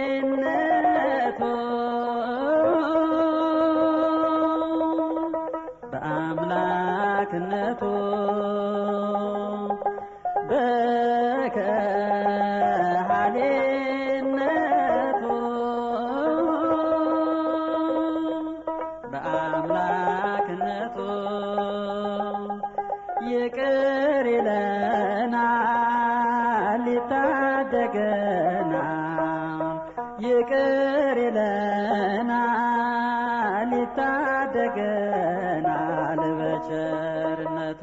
በከሃሊነቱ በአምላክነቱ በከሃሊነቱ በአምላክነቱ ይቅር ይለናል ይታደገናል ይቅር ይለናል ይታደገናል በቸርነቱ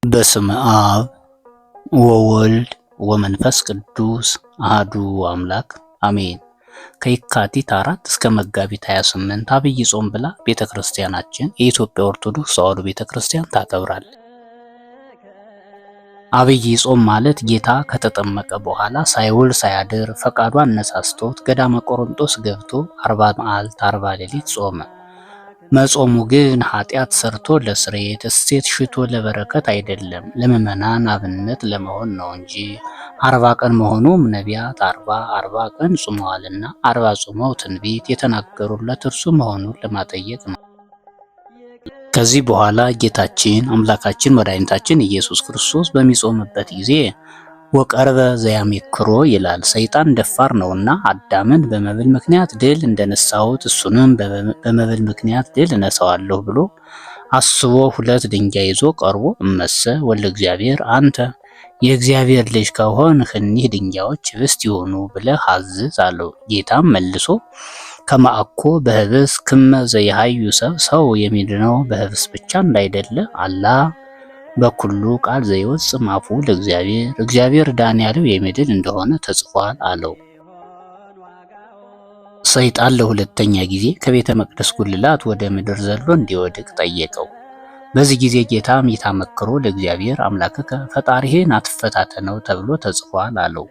በስመ አብ ወወልድ ወመንፈስ ቅዱስ አሐዱ አምላክ አሜን። ከየካቲት 4 እስከ መጋቢት 28 አብይ ጾም ብላ ቤተክርስቲያናችን የኢትዮጵያ ኦርቶዶክስ ተዋሕዶ ቤተክርስቲያን ታከብራለች። አብይ ጾም ማለት ጌታ ከተጠመቀ በኋላ ሳይውል ሳያድር ፈቃዱ አነሳስቶት ገዳመ ቆሮንጦስ ገብቶ 40 መዓልት 40 ሌሊት ጾመ። መጾሙ ግን ኃጢአት ሰርቶ ለስርየት እሴት ሽቶ ለበረከት አይደለም፣ ለምዕመናን አብነት ለመሆን ነው እንጂ 40 ቀን መሆኑም ነቢያት 40 ቀን ጾመዋልና 40 ጾመው ትንቢት የተናገሩለት እርሱ መሆኑን ለማጠየቅ ነው። ከዚህ በኋላ ጌታችን አምላካችን መድኃኒታችን ኢየሱስ ክርስቶስ በሚጾምበት ጊዜ ወቀርበ ዘያሜክሮ ይላል። ሰይጣን ደፋር ነውና አዳምን በመብል ምክንያት ድል እንደነሳሁት እሱንም በመብል ምክንያት ድል እነሳዋለሁ ብሎ አስቦ 2 ድንጋይ ይዞ ቀርቦ እመሰ ወልደ እግዚአብሔር አንተ የእግዚአብሔር ልጅ ከሆንህ እኒህ ድንጋዮች ኅብስት ይሁኑ ብለህ አዝዝ አለው። ጌታም መልሶ ከማእኮ በኅብስት ክመ ዘይሃዩ ሰው የሚድነው በኅብስት ብቻ እንዳይደለ አላ በኩሉ ቃል ዘይወጽእ እምአፉ ለእግዚአብሔር እግዚአብሔር ዳን ያለው የሚድን እንደሆነ ተጽፏል አለው። ሰይጣን ለሁለተኛ ጊዜ ከቤተ መቅደስ ጉልላት ወደ ምድር ዘሎ እንዲወድቅ ጠየቀው። በዚህ ጊዜ ጌታም ይታመክሮ ለእግዚአብሔር አምላክከ ፈጣሪህን አትፈታተነው ተብሎ ተጽፏል አለው።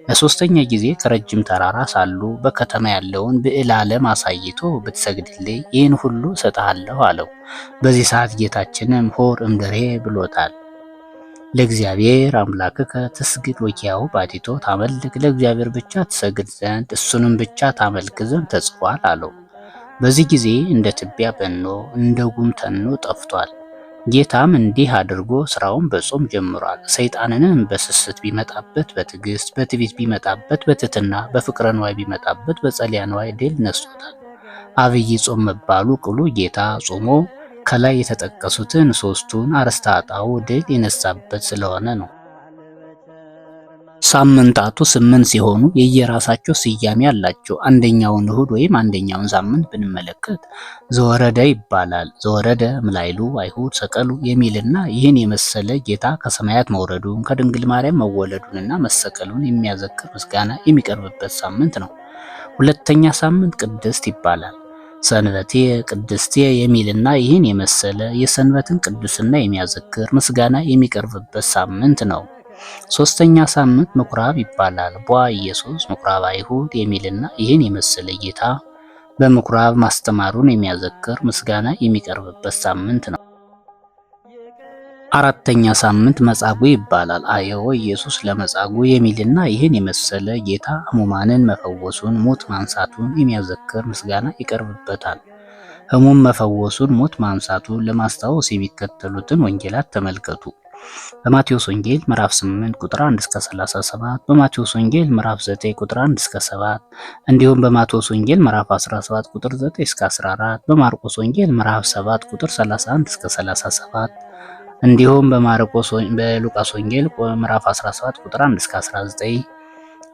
ለሶስተኛ ጊዜ ከረጅም ተራራ ሳሉ በከተማ ያለውን ብዕለ ዓለም አሳይቶ ብትሰግድልኝ ይህን ሁሉ እሰጥሃለሁ አለው። በዚህ ሰዓት ጌታችንም ሆር እምድሬ ብሎታል። ለእግዚአብሔር አምላክከ ትስግድ ወኪያው ባቲቶ ታመልክ ለእግዚአብሔር ብቻ ትሰግድ ዘንድ እሱንም ብቻ ታመልክ ዘንድ ተጽፏል አለው። በዚህ ጊዜ እንደ ትቢያ በኖ እንደ ጉም ተኖ ጠፍቷል። ጌታም እንዲህ አድርጎ ስራውን በጾም ጀምሯል። ሰይጣንንም በስስት ቢመጣበት በትዕግስት በትዕቢት ቢመጣበት በትሕትና በፍቅረ ንዋይ ቢመጣበት በጸሊያ ንዋይ ድል ነስቶታል። አብይ ጾም መባሉ ቅሉ ጌታ ጾሞ ከላይ የተጠቀሱትን 3ቱን አርእስተ ኃጣውእ ድል የነሳበት ስለሆነ ነው። ሳምንታቱ 8 ሲሆኑ የየራሳቸው ስያሜ አላቸው። አንደኛውን እሁድ ወይም አንደኛውን ሳምንት ብንመለከት ዘወረደ ይባላል። ዘወረደ እምላይሉ አይሁድ ሰቀሉ የሚልና ይህን የመሰለ ጌታ ከሰማያት መውረዱን ከድንግል ማርያም መወለዱንና መሰቀሉን የሚያዘክር ምስጋና የሚቀርብበት ሳምንት ነው። ሁለተኛ ሳምንት ቅድስት ይባላል። ሰንበቴ ቅድስቴ የሚልና ይህን የመሰለ የሰንበትን ቅድስና የሚያዘክር ምስጋና የሚቀርብበት ሳምንት ነው። ሶስተኛ ሳምንት ምኩራብ ይባላል። ቧ ኢየሱስ ምኩራብ አይሁድ የሚልና ይህን የመሰለ ጌታ በምኩራብ ማስተማሩን የሚያዘክር ምስጋና የሚቀርብበት ሳምንት ነው። አራተኛ ሳምንት መጻጉዕ ይባላል። አየዎ ኢየሱስ ለመጻጉዕ የሚልና ይህን የመሰለ ጌታ ሕሙማንን መፈወሱን ሞት ማንሳቱን የሚያዘክር ምስጋና ይቀርብበታል። ሕሙም መፈወሱን ሞት ማንሳቱን ለማስታወስ የሚከተሉትን ወንጌላት ተመልከቱ። በማቴዎስ ወንጌል ምዕራፍ 8 ቁጥር 1 እስከ 37፣ በማቴዎስ ወንጌል ምዕራፍ 9 ቁጥር 1 እስከ 7፣ እንዲሁም በማቴዎስ ወንጌል ምዕራፍ 17 ቁጥር 9 እስከ 14፣ በማርቆስ ወንጌል ምዕራፍ 7 ቁጥር 31 እስከ 37፣ እንዲሁም በሉቃስ ወንጌል ምዕራፍ 17 ቁጥር 1 እስከ 19፣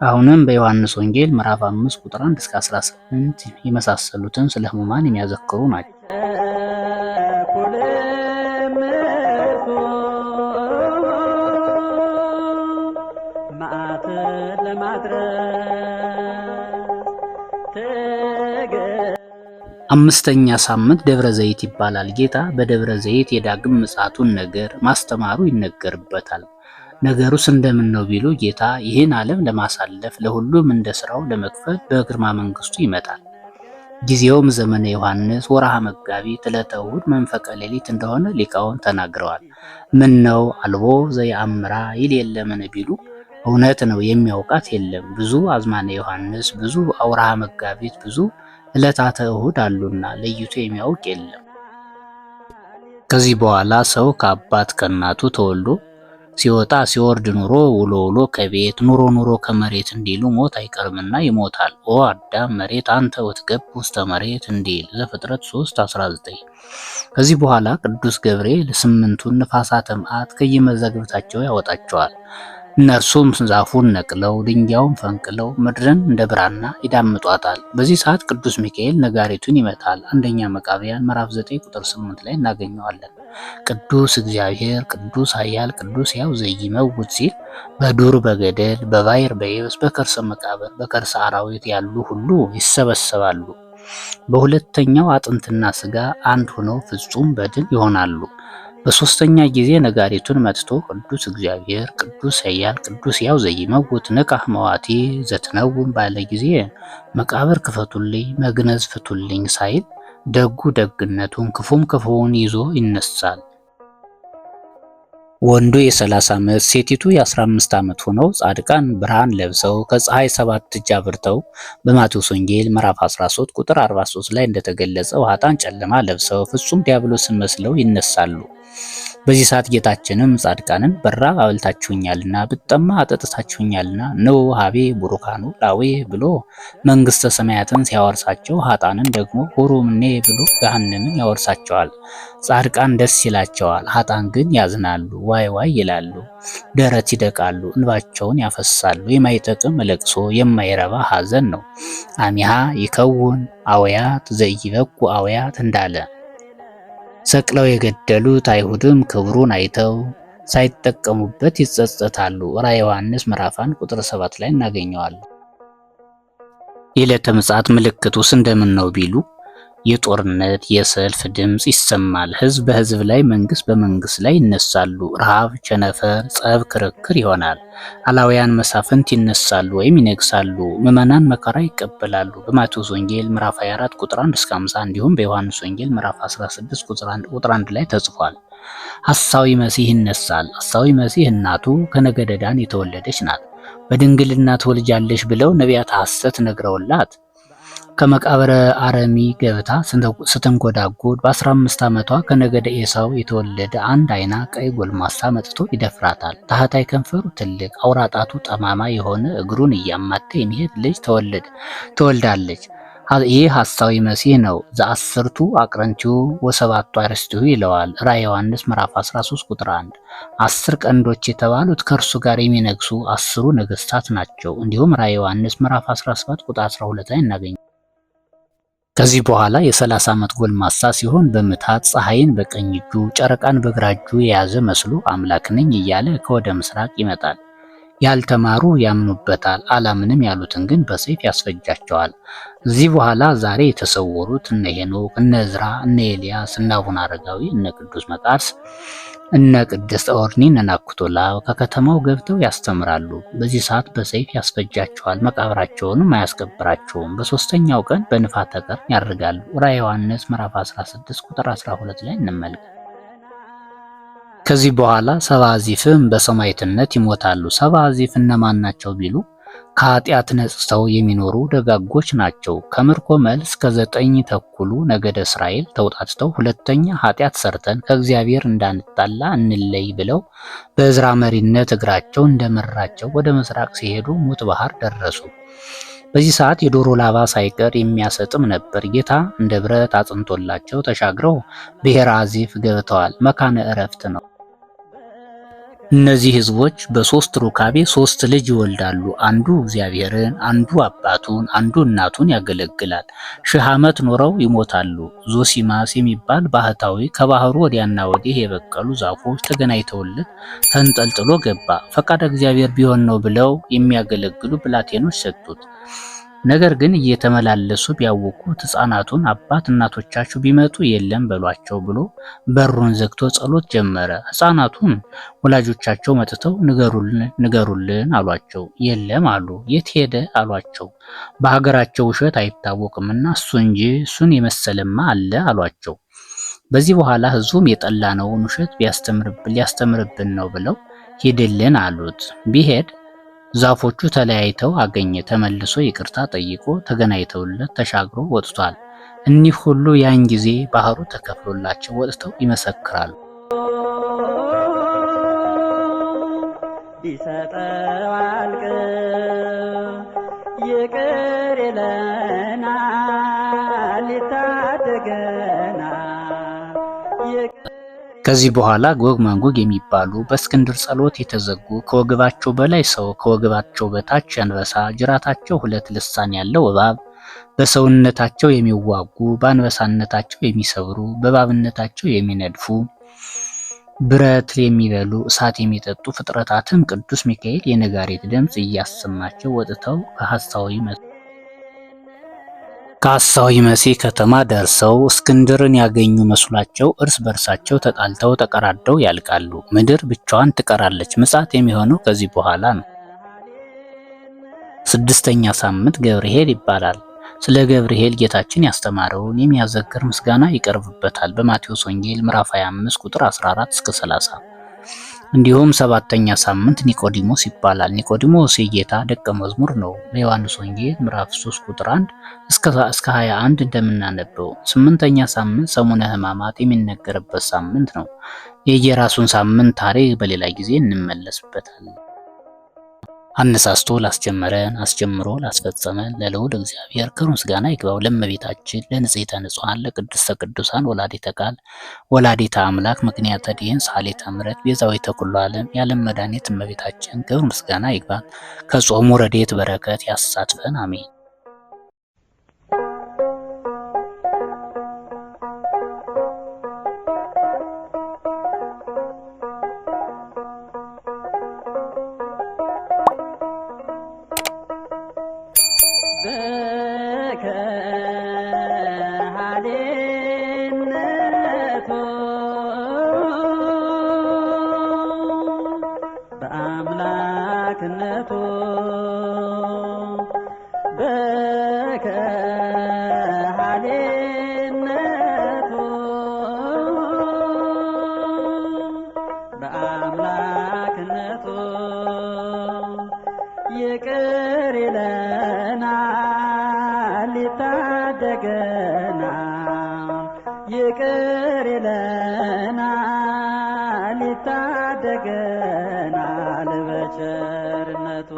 አሁንም በዮሐንስ ወንጌል ምዕራፍ 5 ቁጥር 1 እስከ 18 የመሳሰሉትን ስለ ሕሙማን የሚያዘክሩ ናቸው። አምስተኛ ሳምንት ደብረ ዘይት ይባላል። ጌታ በደብረ ዘይት የዳግም ምጽአቱን ነገር ማስተማሩ ይነገርበታል። ነገሩስ እንደምን ነው ቢሉ ጌታ ይህን ዓለም ለማሳለፍ ለሁሉም እንደ ስራው ለመክፈል በግርማ መንግስቱ ይመጣል። ጊዜውም ዘመነ ዮሐንስ ወርሃ መጋቢት ዕለተ እሑድ መንፈቀ ሌሊት እንደሆነ ሊቃውንት ተናግረዋል። ምን ነው አልቦ ዘየአምራ ይል የለምን ቢሉ እውነት ነው፣ የሚያውቃት የለም። ብዙ አዝማነ ዮሐንስ፣ ብዙ አውርሃ መጋቢት፣ ብዙ ዕለታተ እሑድ አሉና ለይቶ የሚያውቅ የለም። ከዚህ በኋላ ሰው ከአባት ከእናቱ ተወልዶ ሲወጣ ሲወርድ ኑሮ ውሎ ውሎ ከቤት ኑሮ ኑሮ ከመሬት እንዲሉ ሞት አይቀርምና ይሞታል። ኦ አዳም መሬት አንተ ወትገብ ውስተ መሬት እንዲል ዘፍጥረት 3:19። ከዚህ በኋላ ቅዱስ ገብርኤል 8ቱን ነፋሳተ መዓት ከየመዛግብታቸው ያወጣቸዋል። እነርሱም ዛፉን ነቅለው ድንጋዩን ፈንቅለው ምድርን እንደ ብራና ይዳምጧታል። በዚህ ሰዓት ቅዱስ ሚካኤል ነጋሪቱን ይመታል። አንደኛ መቃብያን ምዕራፍ 9 ቁጥር 8 ላይ እናገኘዋለን። ቅዱስ እግዚአብሔር ቅዱስ ኃያል ቅዱስ ሕያው ዘኢይመውት ሲል በዱር በገደል በባሕር በየብስ በከርሰ መቃብር በከርሰ አራዊት ያሉ ሁሉ ይሰበሰባሉ። በሁለተኛው አጥንትና ሥጋ አንድ ሆነው ፍጹም በድን ይሆናሉ። በሶስተኛ ጊዜ ነጋሪቱን መትቶ ቅዱስ እግዚአብሔር ቅዱስ ኃያል ቅዱስ ሕያው ዘኢይመውት ንቃሕ መዋቲ ዘትነውን ባለ ጊዜ መቃብር ክፈቱልኝ መግነዝ ፍቱልኝ ሳይል ደጉ ደግነቱን ክፉም ክፉውን ይዞ ይነሳል። ወንዱ የ30 ዓመት ሴቲቱ የ15 ዓመት ሆነው ጻድቃን ብርሃን ለብሰው ከፀሐይ 7 እጅ አብርተው በማቴዎስ ወንጌል ምዕራፍ 13 ቁጥር 43 ላይ እንደተገለጸው ኃጥአን ጨለማ ለብሰው ፍጹም ዲያብሎስን መስለው ይነሳሉ። በዚህ ሰዓት ጌታችንም ጻድቃንን በራብ አብልታችሁኛልና ብጠማ አጠጥታችሁኛልና ነው ሀቤ ቡሩካኑ ላዌ ብሎ መንግስተ ሰማያትን ሲያወርሳቸው ኃጥአንን ደግሞ ሁሩምኔ ብሎ ገሃነምን ያወርሳቸዋል። ጻድቃን ደስ ይላቸዋል፣ ኃጥአን ግን ያዝናሉ፣ ዋይ ዋይ ይላሉ፣ ደረት ይደቃሉ፣ እንባቸውን ያፈሳሉ። የማይጠቅም ለቅሶ የማይረባ ሐዘን ነው። አሚሃ ይከውን አውያት ዘኢይበቁ አውያት እንዳለ ሰቅለው የገደሉት አይሁድም ክብሩን አይተው ሳይጠቀሙበት ይጸጸታሉ። ራዕየ ዮሐንስ ምዕራፍ 1 ቁጥር 7 ላይ እናገኘዋለን። የዕለተ ምጽአት ምልክቱስ እንደምን ነው ቢሉ የጦርነት የሰልፍ ድምፅ ይሰማል። ህዝብ በህዝብ ላይ መንግስት በመንግስት ላይ ይነሳሉ። ረሃብ፣ ቸነፈር፣ ጸብ፣ ክርክር ይሆናል። አላውያን መሳፍንት ይነሳሉ ወይም ይነግሳሉ። ምዕመናን መከራ ይቀበላሉ። በማቴዎስ ወንጌል ምዕራፍ 24 ቁጥር 1 እስከ 50 እንዲሁም በዮሐንስ ወንጌል ምዕራፍ 16 ቁጥር 1 ላይ ተጽፏል። ሐሳዊ መሲህ ይነሳል። ሐሳዊ መሲህ እናቱ ከነገደ ዳን የተወለደች ናት። በድንግልና ትወልጃለሽ ብለው ነቢያት ሐሰት ነግረውላት ከመቃብረ አረሚ ገብታ ስትንጎዳጎድ በ15 ዓመቷ ከነገደ ኤሳው የተወለደ አንድ አይና ቀይ ጎልማሳ መጥቶ ይደፍራታል። ታህታይ ከንፈሩ ትልቅ አውራጣቱ ጠማማ የሆነ እግሩን እያማተ የሚሄድ ልጅ ትወልዳለች። ይህ ሐሳዊ መሲህ ነው። ዘአስርቱ አቅረንቲሁ ወሰባቱ አርእስቲሁ ይለዋል ራዕየ ዮሐንስ ምዕራፍ 13 ቁጥር 1። 10 ቀንዶች የተባሉት ከእርሱ ጋር የሚነግሱ 10ሩ ነገስታት ናቸው። እንዲሁም ራዕየ ዮሐንስ ምዕራፍ 17 ቁጥር 12 ላይ እናገኛለን። ከዚህ በኋላ የ30 ዓመት ጎልማሳ ሲሆን በምታት ፀሐይን በቀኝ እጁ ጨረቃን በግራ እጁ የያዘ መስሎ አምላክ ነኝ እያለ ከወደ ምስራቅ ይመጣል። ያልተማሩ ያምኑበታል፣ አላምንም ያሉትን ግን በሰይፍ ያስፈጃቸዋል። እዚህ በኋላ ዛሬ የተሰወሩት እነ ሄኖክ፣ እነ ዕዝራ፣ እነ ኤልያስ፣ እነ አቡነ አረጋዊ፣ እነ ቅዱስ መቃርስ፣ እነ ቅድስት ኦርኒ፣ እነ ናኩቶላብ ከከተማው ገብተው ያስተምራሉ። በዚህ ሰዓት በሰይፍ ያስፈጃቸዋል፣ መቃብራቸውንም አያስቀብራቸውም። በሶስተኛው ቀን በንፋተ ቀርን ያርጋሉ። ራዕየ ዮሐንስ ምዕራፍ 16 ቁጥር 12 ላይ እንመልከት። ከዚህ በኋላ ሰብአ አዚፍም በሰማዕትነት ይሞታሉ። ሰብአ አዚፍ እነማን ናቸው ቢሉ ከኃጢአት ነጽተው የሚኖሩ ደጋጎች ናቸው። ከምርኮ መልስ ከ9 ተኩሉ ነገደ እስራኤል ተውጣጥተው ሁለተኛ ኃጢአት ሰርተን ከእግዚአብሔር እንዳንጣላ እንለይ ብለው በዕዝራ መሪነት እግራቸው እንደመራቸው ወደ ምስራቅ ሲሄዱ ሙት ባህር ደረሱ። በዚህ ሰዓት የዶሮ ላባ ሳይቀር የሚያሰጥም ነበር። ጌታ እንደ ብረት አጽንቶላቸው ተሻግረው ብሔረ አዚፍ ገብተዋል። መካነ ዕረፍት ነው። እነዚህ ህዝቦች በሶስት ሩካቤ 3 ልጅ ይወልዳሉ። አንዱ እግዚአብሔርን፣ አንዱ አባቱን፣ አንዱ እናቱን ያገለግላል። 1000 ዓመት ኖረው ይሞታሉ። ዞሲማስ የሚባል ባህታዊ ከባህሩ ወዲያና ወዲህ የበቀሉ ዛፎች ተገናኝተውለት ተንጠልጥሎ ገባ። ፈቃደ እግዚአብሔር ቢሆን ነው ብለው የሚያገለግሉ ብላቴኖች ሰጡት። ነገር ግን እየተመላለሱ ቢያውቁት ሕፃናቱን አባት እናቶቻችሁ ቢመጡ የለም በሏቸው ብሎ በሩን ዘግቶ ጸሎት ጀመረ። ሕፃናቱም ወላጆቻቸው መጥተው ንገሩልን አሏቸው። የለም አሉ። የት ሄደ አሏቸው። በሀገራቸው ውሸት አይታወቅምና እሱ እንጂ እሱን የመሰለማ አለ አሏቸው። በዚህ በኋላ ሕዝቡም የጠላነውን ውሸት ሊያስተምርብን ነው ብለው ሂድልን አሉት። ቢሄድ ዛፎቹ ተለያይተው አገኘ። ተመልሶ ይቅርታ ጠይቆ ተገናኝተውለት ተሻግሮ ወጥቷል። እኒህ ሁሉ ያን ጊዜ ባህሩ ተከፍሎላቸው ወጥተው ይመሰክራሉ። ቢሰጠው አልቅም ይቅር ይለናል ይታደገናል። ከዚህ በኋላ ጎግ ማጎግ የሚባሉ በእስክንድር ጸሎት የተዘጉ ከወገባቸው በላይ ሰው ከወገባቸው በታች አንበሳ ጅራታቸው 2 ልሳን ያለው እባብ በሰውነታቸው የሚዋጉ በአንበሳነታቸው የሚሰብሩ በእባብነታቸው የሚነድፉ ብረት የሚበሉ እሳት የሚጠጡ ፍጥረታትም ቅዱስ ሚካኤል የነጋሪት ድምፅ እያሰማቸው ወጥተው ከሐሳዊ መሲህ ከተማ ደርሰው እስክንድርን ያገኙ መስሏቸው እርስ በርሳቸው ተጣልተው ተቀራደው ያልቃሉ። ምድር ብቻዋን ትቀራለች። ምጽአት የሚሆነው ከዚህ በኋላ ነው። 6ኛ ሳምንት ገብርኄር ይባላል። ስለ ገብርኄር ጌታችን ያስተማረውን የሚያዘክር ምስጋና ይቀርብበታል። በማቴዎስ ወንጌል ምዕራፍ 25 ቁጥር 14 እስከ 30። እንዲሁም 7ኛ ሳምንት ኒቆዲሞስ ይባላል። ኒቆዲሞስ የጌታ ደቀ መዝሙር ነው። በዮሐንስ ወንጌል ምዕራፍ 3 ቁጥር 1 እስከ 21 እንደምናነበው። 8ኛ ሳምንት ሰሙነ ሕማማት የሚነገርበት ሳምንት ነው። የየራሱን ሳምንት ታሪክ በሌላ ጊዜ እንመለስበታለን። አነሳስቶ ላስጀመረን አስጀምሮ ላስፈጸመን ለልዑል እግዚአብሔር ክብር ምስጋና ይግባው። ለእመቤታችን ለንጽሕተ ንጹሐን ለቅድስተ ቅዱሳን ወላዲተ ቃል ወላዲተ አምላክ ምክንያተ ድኂን ሰአሊተ ምሕረት ቤዛዊተ ኩሉ ዓለም የዓለም መድኃኒት እመቤታችን ክብር ምስጋና ይግባል። ከጾሙ ረድኤት በረከት ያሳትፈን፣ አሜን። በከሃሊነቱ በአምላክነቱ በከሃሊነቱ በአምላክነቱ ይቅር ይለናል ይታደገናል። ይቅር ይለናል ይታደገናል በቸርነቱ